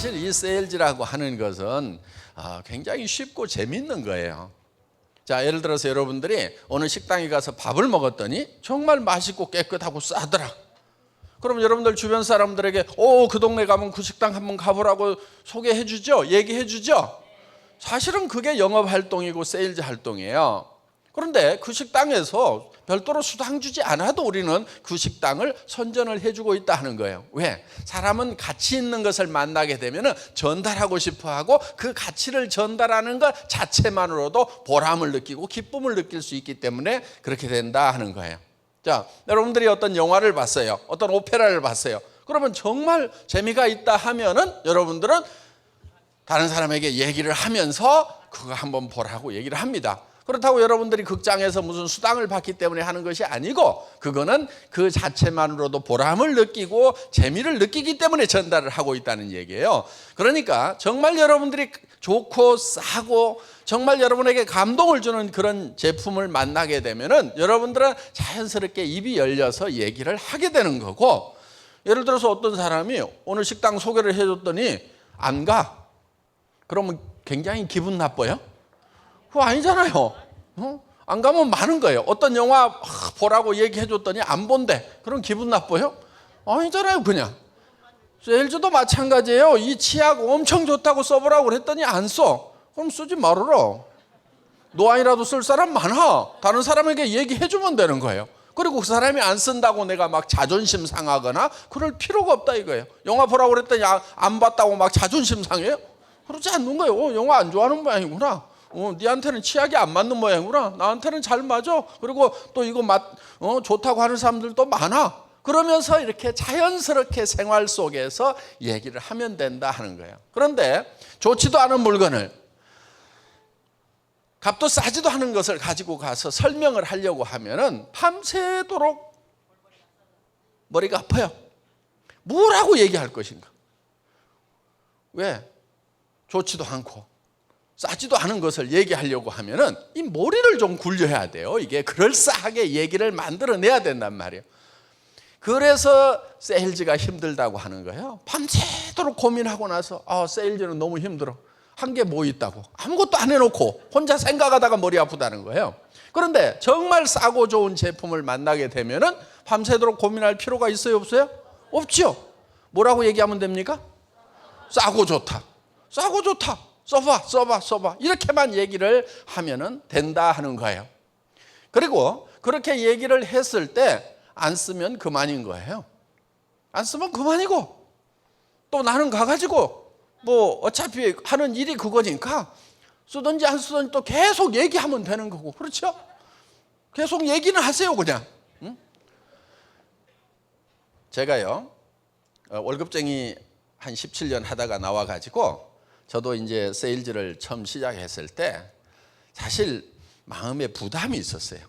사실 이 세일즈라고 하는 것은 굉장히 쉽고 재밌는 거예요. 자, 예를 들어서 여러분들이 어느 식당에 가서 밥을 먹었더니 정말 맛있고 깨끗하고 싸더라. 그럼 여러분들 주변 사람들에게 그 동네 가면 그 식당 한번 가보라고 소개해 주죠? 얘기해 주죠? 사실은 그게 영업 활동이고 세일즈 활동이에요. 그런데 그 식당에서 별도로 수당 주지 않아도 우리는 그 식당을 선전을 해주고 있다 하는 거예요. 왜? 사람은 가치 있는 것을 만나게 되면 전달하고 싶어하고 그 가치를 전달하는 것 자체만으로도 보람을 느끼고 기쁨을 느낄 수 있기 때문에 그렇게 된다 하는 거예요. 자, 여러분들이 어떤 영화를 봤어요. 어떤 오페라를 봤어요. 그러면 정말 재미가 있다 하면은 여러분들은 다른 사람에게 얘기를 하면서 그거 한번 보라고 얘기를 합니다. 그렇다고 여러분들이 극장에서 무슨 수당을 받기 때문에 하는 것이 아니고 그거는 그 자체만으로도 보람을 느끼고 재미를 느끼기 때문에 전달을 하고 있다는 얘기예요. 그러니까 정말 여러분들이 좋고 싸고 정말 여러분에게 감동을 주는 그런 제품을 만나게 되면은 여러분들은 자연스럽게 입이 열려서 얘기를 하게 되는 거고, 예를 들어서 어떤 사람이 오늘 식당 소개를 해줬더니 안 가. 그러면 굉장히 기분 나빠요? 그거 아니잖아요. 안 가면 많은 거예요. 어떤 영화 보라고 얘기해 줬더니 안 본대. 그럼 기분 나빠요? 아니잖아요. 그냥 세일즈도 마찬가지예요. 이 치약 엄청 좋다고 써보라고 그랬더니 안 써. 그럼 쓰지 말아라. 노안이라도 쓸 사람 많아. 다른 사람에게 얘기해 주면 되는 거예요. 그리고 그 사람이 안 쓴다고 내가 막 자존심 상하거나 그럴 필요가 없다 이거예요. 영화 보라고 그랬더니 안 봤다고 막 자존심 상해요? 그러지 않는 거예요. 영화 안 좋아하는 모양이구나. 니한테는 치약이 안 맞는 모양이구나. 나한테는 잘 맞아. 그리고 또 이거 좋다고 하는 사람들도 많아. 그러면서 이렇게 자연스럽게 생활 속에서 얘기를 하면 된다 하는 거예요. 그런데 좋지도 않은 물건을, 값도 싸지도 않은 것을 가지고 가서 설명을 하려고 하면은 밤새도록 머리가 아파요. 뭐라고 얘기할 것인가? 왜? 좋지도 않고 싸지도 않은 것을 얘기하려고 하면은 이 머리를 좀 굴려야 돼요. 이게 그럴싸하게 얘기를 만들어내야 된단 말이에요. 그래서 세일즈가 힘들다고 하는 거예요. 밤새도록 고민하고 나서 세일즈는 너무 힘들어. 한 게 뭐 있다고? 아무것도 안 해놓고 혼자 생각하다가 머리 아프다는 거예요. 그런데 정말 싸고 좋은 제품을 만나게 되면은 밤새도록 고민할 필요가 있어요, 없어요? 없죠. 뭐라고 얘기하면 됩니까? 싸고 좋다. 싸고 좋다. 써봐. 이렇게만 얘기를 하면은 된다 하는 거예요. 그리고 그렇게 얘기를 했을 때 안 쓰면 그만인 거예요. 안 쓰면 그만이고, 또 나는 가가지고 뭐 어차피 하는 일이 그거니까 쓰든지 안 쓰든지 또 계속 얘기하면 되는 거고, 그렇죠? 계속 얘기는 하세요, 그냥. 응? 제가요, 월급쟁이 한 17년 하다가 나와가지고 저도 이제 세일즈를 처음 시작했을 때 사실 마음에 부담이 있었어요.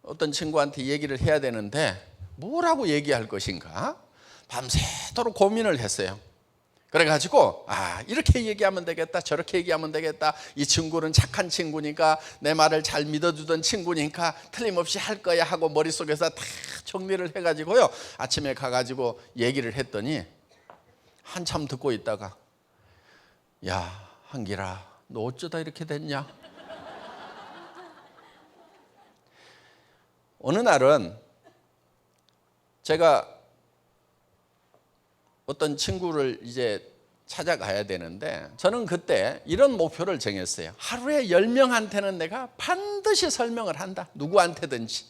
어떤 친구한테 얘기를 해야 되는데 뭐라고 얘기할 것인가? 밤새도록 고민을 했어요. 그래가지고 이렇게 얘기하면 되겠다, 저렇게 얘기하면 되겠다. 이 친구는 착한 친구니까, 내 말을 잘 믿어주던 친구니까 틀림없이 할 거야 하고 머릿속에서 다 정리를 해가지고요, 아침에 가가지고 얘기를 했더니 한참 듣고 있다가, 야, 한길아, 너 어쩌다 이렇게 됐냐? 어느 날은 제가 어떤 친구를 이제 찾아가야 되는데, 저는 그때 이런 목표를 정했어요. 하루에 10명한테는 내가 반드시 설명을 한다. 누구한테든지.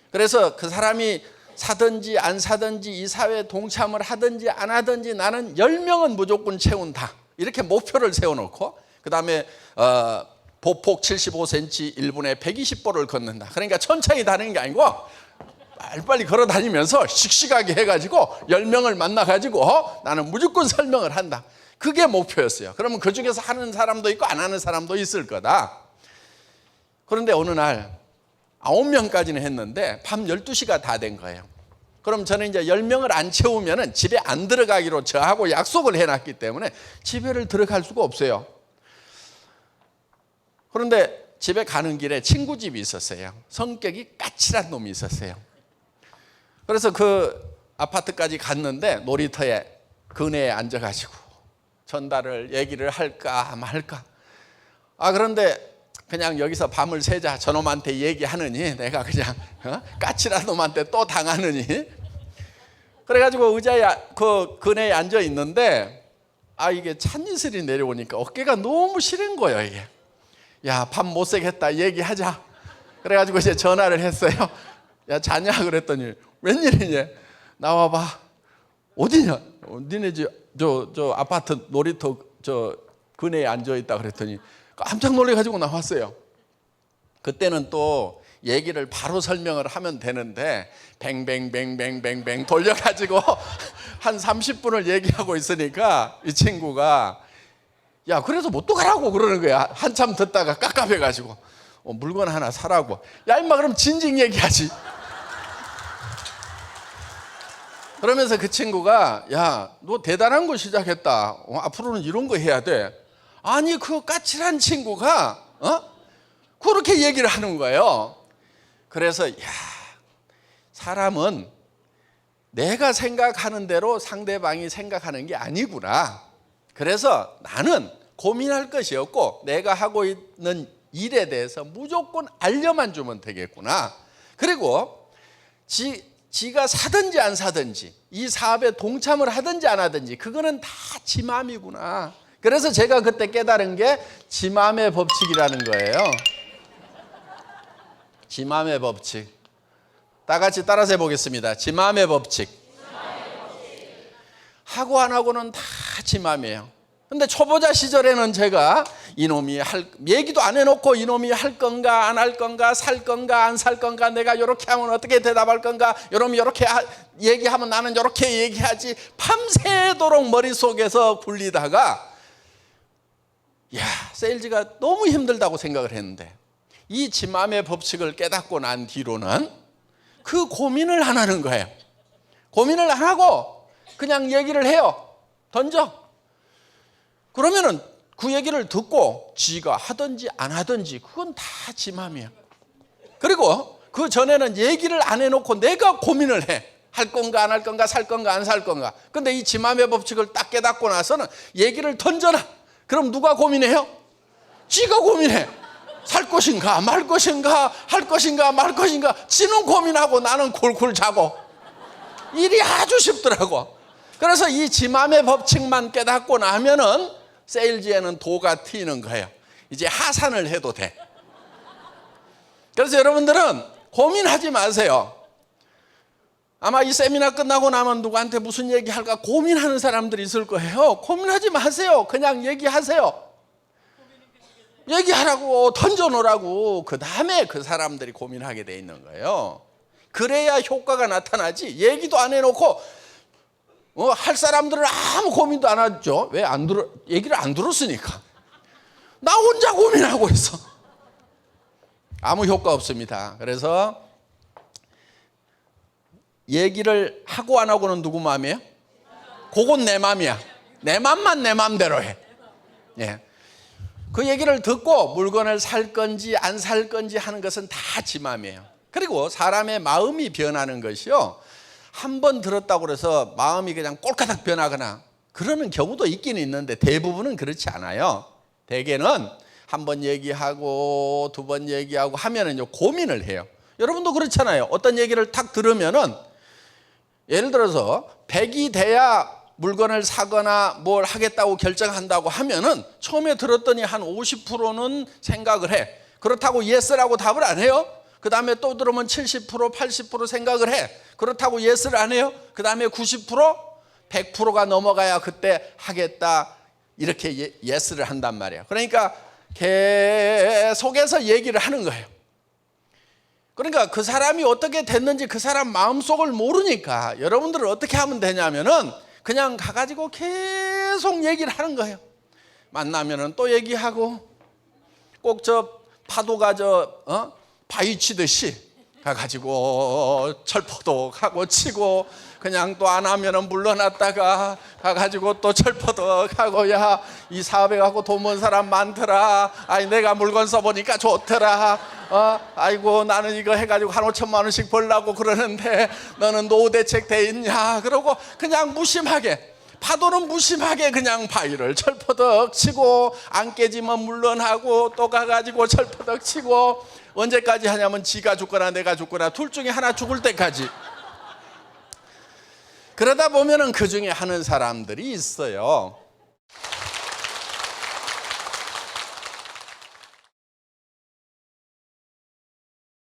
그래서 그 사람이 사든지 안 사든지 이 사회에 동참을 하든지 안 하든지 나는 10명은 무조건 채운다. 이렇게 목표를 세워놓고, 그 다음에 보폭 75cm 1분에 120보를 걷는다. 그러니까 천천히 다니는 게 아니고 빨리빨리 걸어 다니면서 씩씩하게 해가지고 10명을 만나가지고 나는 무조건 설명을 한다. 그게 목표였어요. 그러면 그 중에서 하는 사람도 있고 안 하는 사람도 있을 거다. 그런데 어느 날 9명까지는 했는데 밤 12시가 다 된 거예요. 그럼 저는 이제 10명을 안 채우면 집에 안 들어가기로 저하고 약속을 해놨기 때문에 집에를 들어갈 수가 없어요. 그런데 집에 가는 길에 친구 집이 있었어요. 성격이 까칠한 놈이 있었어요. 그래서 그 아파트까지 갔는데 놀이터에 근회에 앉아가지고 전달을 얘기를 할까 말까. 그런데 그냥 여기서 밤을 새자 저놈한테 얘기하느니 내가 그냥 까칠한 놈한테 또 당하느니, 그래가지고 의자에 그 근회에 앉아 있는데 이게 찬이슬이 내려오니까 어깨가 너무 시린 거예요. 이게 야, 밤 못 새겠다 얘기하자. 그래가지고 이제 전화를 했어요. 야, 자냐 그랬더니 웬일이냐, 나와봐. 어디냐? 니네 저 아파트 놀이터 저 근해에 앉아있다 그랬더니 깜짝 놀래가지고 나왔어요. 그때는 또 얘기를 바로 설명을 하면 되는데 뱅뱅뱅뱅뱅뱅 돌려가지고 한 30분을 얘기하고 있으니까 이 친구가 야, 그래서 못 가라고 그러는 거야. 한참 듣다가 깝깝해가지고 물건 하나 사라고. 야, 임마, 그럼 진즉 얘기하지. 그러면서 그 친구가 야, 너 대단한 거 시작했다. 앞으로는 이런 거 해야 돼. 아니, 그 까칠한 친구가 그렇게 얘기를 하는 거예요. 그래서 야, 사람은 내가 생각하는 대로 상대방이 생각하는 게 아니구나. 그래서 나는 고민할 것이 없고 내가 하고 있는 일에 대해서 무조건 알려만 주면 되겠구나. 그리고 지가 사든지 안 사든지 이 사업에 동참을 하든지 안 하든지 그거는 다 지 맘이구나. 그래서 제가 그때 깨달은 게 지 맘의 법칙이라는 거예요. 지 맘의 법칙. 다 같이 따라서 해보겠습니다. 지 맘의 법칙. 하고 안 하고는 다 지 맘이에요. 근데 초보자 시절에는 제가 이놈이 얘기도 안 해놓고 이놈이 할 건가 안 할 건가, 살 건가 안 살 건가, 내가 이렇게 하면 어떻게 대답할 건가, 이놈이 이렇게 얘기하면 나는 이렇게 얘기하지, 밤새도록 머릿속에서 굴리다가 야, 세일즈가 너무 힘들다고 생각을 했는데 이 지 맘의 법칙을 깨닫고 난 뒤로는 그 고민을 안 하는 거예요. 고민을 안 하고 그냥 얘기를 해요. 던져. 그러면은 그 얘기를 듣고 지가 하든지 안 하든지 그건 다 지 맘이에요. 그리고 그 전에는 얘기를 안 해놓고 내가 고민을 해. 할 건가 안 할 건가, 살 건가 안 살 건가. 근데 이 지 맘의 법칙을 딱 깨닫고 나서는 얘기를 던져라. 그럼 누가 고민해요? 지가 고민해. 살 것인가 말 것인가, 할 것인가 말 것인가. 지는 고민하고 나는 굴굴 자고. 일이 아주 쉽더라고. 그래서 이 지 맘의 법칙만 깨닫고 나면은 세일즈에는 도가 트이는 거예요. 이제 하산을 해도 돼. 그래서 여러분들은 고민하지 마세요. 아마 이 세미나 끝나고 나면 누구한테 무슨 얘기할까 고민하는 사람들이 있을 거예요. 고민하지 마세요. 그냥 얘기하세요. 얘기하라고, 던져놓으라고. 그 다음에 그 사람들이 고민하게 돼 있는 거예요. 그래야 효과가 나타나지. 얘기도 안 해놓고 할 사람들은 아무 고민도 안 하죠. 왜 안 들어? 얘기를 안 들었으니까. 나 혼자 고민하고 있어. 아무 효과 없습니다. 그래서 얘기를 하고 안 하고는 누구 마음이에요? 그건 내 마음이야. 내 마음만 내 마음대로 해. 예. 그 얘기를 듣고 물건을 살 건지 안 살 건지 하는 것은 다 지 마음이에요. 그리고 사람의 마음이 변하는 것이요, 한 번 들었다고 해서 마음이 그냥 꼴까닥 변하거나 그러는 경우도 있긴 있는데 대부분은 그렇지 않아요. 대개는 한 번 얘기하고 두 번 얘기하고 하면은 고민을 해요. 여러분도 그렇잖아요. 어떤 얘기를 탁 들으면은 예를 들어서 100이 돼야 물건을 사거나 뭘 하겠다고 결정한다고 하면은 처음에 들었더니 한 50%는 생각을 해. 그렇다고 예스라고 답을 안 해요. 그 다음에 또 들으면 70%, 80% 생각을 해. 그렇다고 예스를 안 해요. 그 다음에 90%, 100%가 넘어가야 그때 하겠다 이렇게 예스를 한단 말이에요. 그러니까 계속해서 얘기를 하는 거예요. 그러니까 그 사람이 어떻게 됐는지 그 사람 마음속을 모르니까 여러분들은 어떻게 하면 되냐면은 그냥 가가지고 계속 얘기를 하는 거예요. 만나면은 또 얘기하고 꼭 저 파도가 바위 치듯이 가가지고 철포덕하고 치고 그냥 또 안 하면은 물러났다가 가가지고 또 철포덕하고 야, 이 사업에 갖고 돈 번 사람 많더라. 아니 내가 물건 써보니까 좋더라. 아이고 나는 이거 해가지고 한 5천만 원씩 벌라고 그러는데 너는 노후 대책 돼 있냐? 그러고 그냥 무심하게 파도는 무심하게 그냥 바위를 철퍼덕 치고 안 깨지면 물러나고 또 가가지고 철퍼덕 치고 언제까지 하냐면 지가 죽거나 내가 죽거나 둘 중에 하나 죽을 때까지. 그러다 보면은 그 중에 하는 사람들이 있어요.